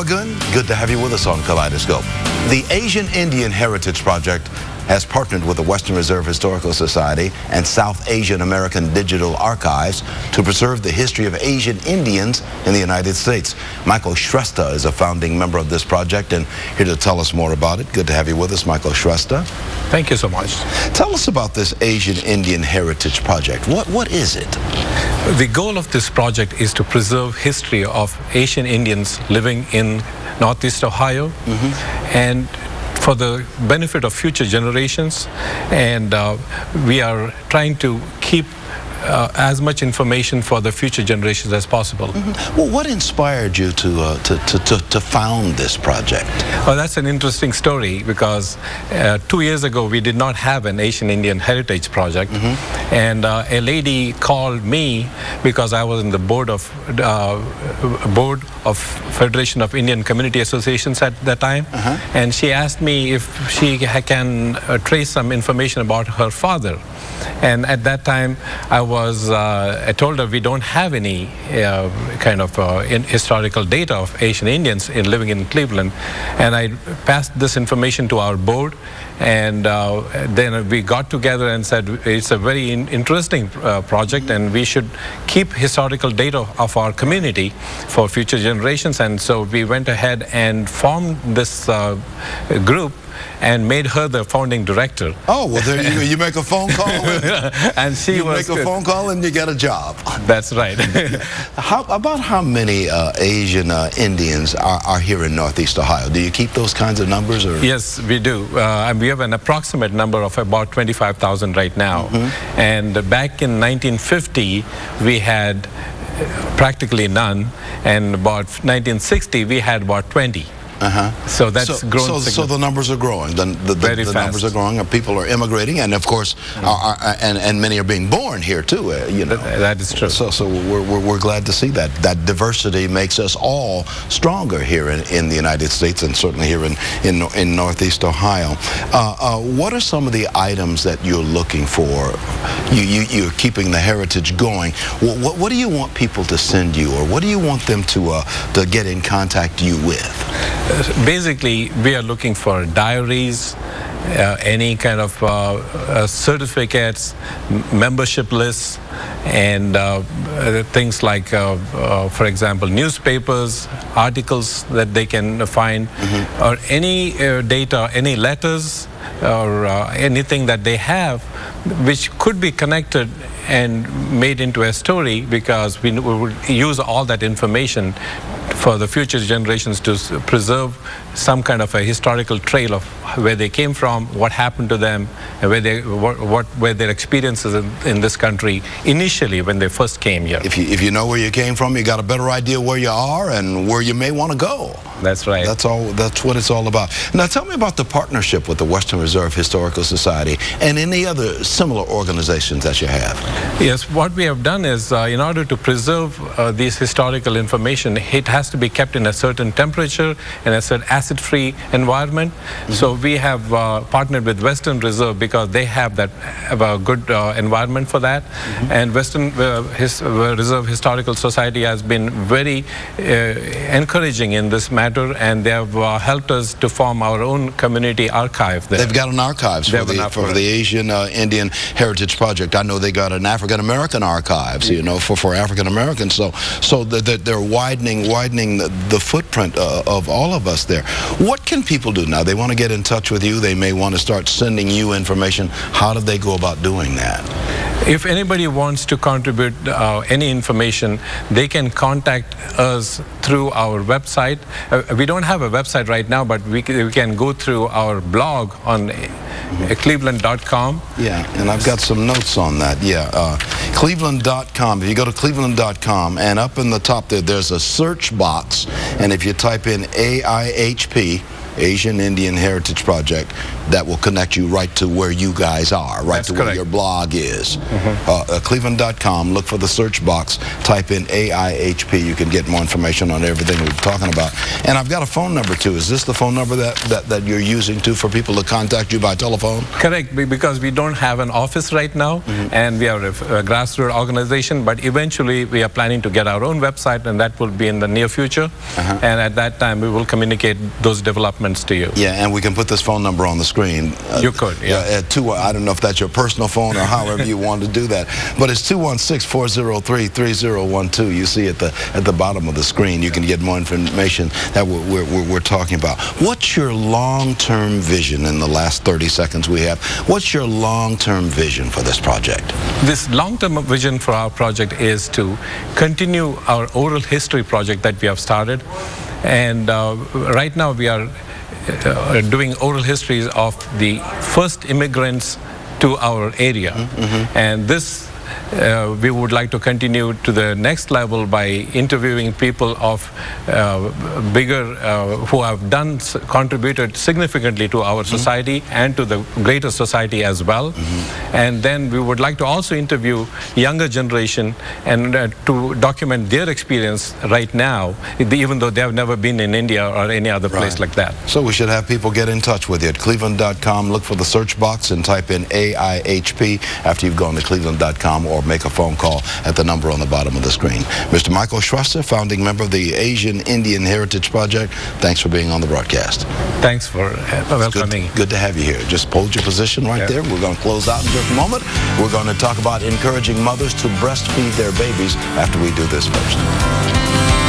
Morgan, good to have you with us on Kaleidoscope. The Asian Indian Heritage Project has partnered with the Western Reserve Historical Society and South Asian American Digital Archives to preserve the history of Asian Indians in the United States. Michael Shrestha is a founding member of this project and here to tell us more about it. Good to have you with us, Michael Shrestha. Thank you so much. Tell us about this Asian Indian Heritage Project. What is it? The goal of this project is to preserve history of Asian Indians living in Northeast Ohio, and for the benefit of future generations, and we are trying to keep as much information for the future generations as possible. Well, what inspired you to found this project? Well, that's an interesting story because 2 years ago we did not have an Asian Indian Heritage Project, and a lady called me because I was in the board of Federation of Indian Community Associations at that time, and she asked me if she can trace some information about her father. And at that time, I told her we don't have any kind of historical data of Asian Indians living in Cleveland. And I passed this information to our board, and then we got together and said it's a very interesting project and we should keep historical data of our community for future generations. And so we went ahead and formed this group and made her the founding director. Oh, well, there you go. You make a phone call, and you make a phone call, and you get a job. That's right. How many Asian Indians are here in Northeast Ohio? Do you keep those kinds of numbers? Or? Yes, we do. And we have an approximate number of about 25,000 right now. And back in 1950, we had practically none, and about 1960, we had about 20. So that's grown. So the numbers are growing. The numbers are growing, and people are immigrating, and of course, and many are being born here too. You know, that is true. So we're glad to see that. That diversity makes us all stronger here in the United States, and certainly here in Northeast Ohio. What are some of the items that you're looking for? You're keeping the heritage going. What do you want people to send you, or what do you want them to get in contact you with? Basically, we are looking for diaries, any kind of certificates, membership lists, and things like, for example, newspapers, articles that they can find, or any data, any letters, or anything that they have, which could be connected and made into a story, because we would use all that information for the future generations to preserve some kind of a historical trail of where they came from, what happened to them, and what were their experiences in this country initially when they first came here. If you know where you came from, you got a better idea where you are and where you may want to go. That's right. That's what it's all about. Now tell me about the partnership with the Western Reserve Historical Society and any other similar organizations that you have. Yes, what we have done is, in order to preserve this historical information, it has to be kept in a certain temperature and a certain acid-free environment. So we have partnered with Western Reserve because they have a good environment for that. And Western Reserve Historical Society has been very encouraging in this matter, and they have helped us to form our own community archive there. They've got an archives for the Asian Indian Heritage Project. I know they got an African American archives, you know, for African Americans. So they're widening the footprint of all of us there. What can people do now? They want to get in touch with you. They may want to start sending you information. How do they go about doing that? If anybody wants to contribute any information, they can contact us through our website. We don't have a website right now, but we can go through our blog on cleveland.com. Yeah, and I've got some notes on that. Yeah, cleveland.com. If you go to cleveland.com, and up in the top there's a search box, and if you type in AIHP, Asian Indian Heritage Project that will connect you right to where you guys are, right to where your blog is. Cleveland.com, look for the search box, type in AIHP. You can get more information on everything we're talking about. And I've got a phone number too. Is this the phone number that you're using too for people to contact you by telephone? Correct, because we don't have an office right now, and we are a grassroots organization, but eventually we are planning to get our own website, and that will be in the near future. And at that time we will communicate those developments to you. Yeah, and we can put this phone number on the screen. You could, yeah. I don't know if that's your personal phone or however you want to do that, but it's 216-403-3012. You see at the bottom of the screen. You can get more information that we're talking about. What's your long-term vision in the last 30 seconds we have? What's your long-term vision for this project? This long-term vision for our project is to continue our oral history project that we have started. And right now we are doing oral histories of the first immigrants to our area. And this we would like to continue to the next level by interviewing people of who have contributed significantly to our society and to the greater society as well. And then we would like to also interview younger generation and to document their experience right now, even though they have never been in India or any other place like that. So we should have people get in touch with you at cleveland.com. Look for the search box and type in AIHP after you've gone to cleveland.com, or make a phone call at the number on the bottom of the screen. Mr. Michael Schrusser, founding member of the Asian Indian Heritage Project, thanks for being on the broadcast. Thanks for welcoming. Good to have you here. Just hold your position right there. We're going to close out in just a moment. We're going to talk about encouraging mothers to breastfeed their babies after we do this first.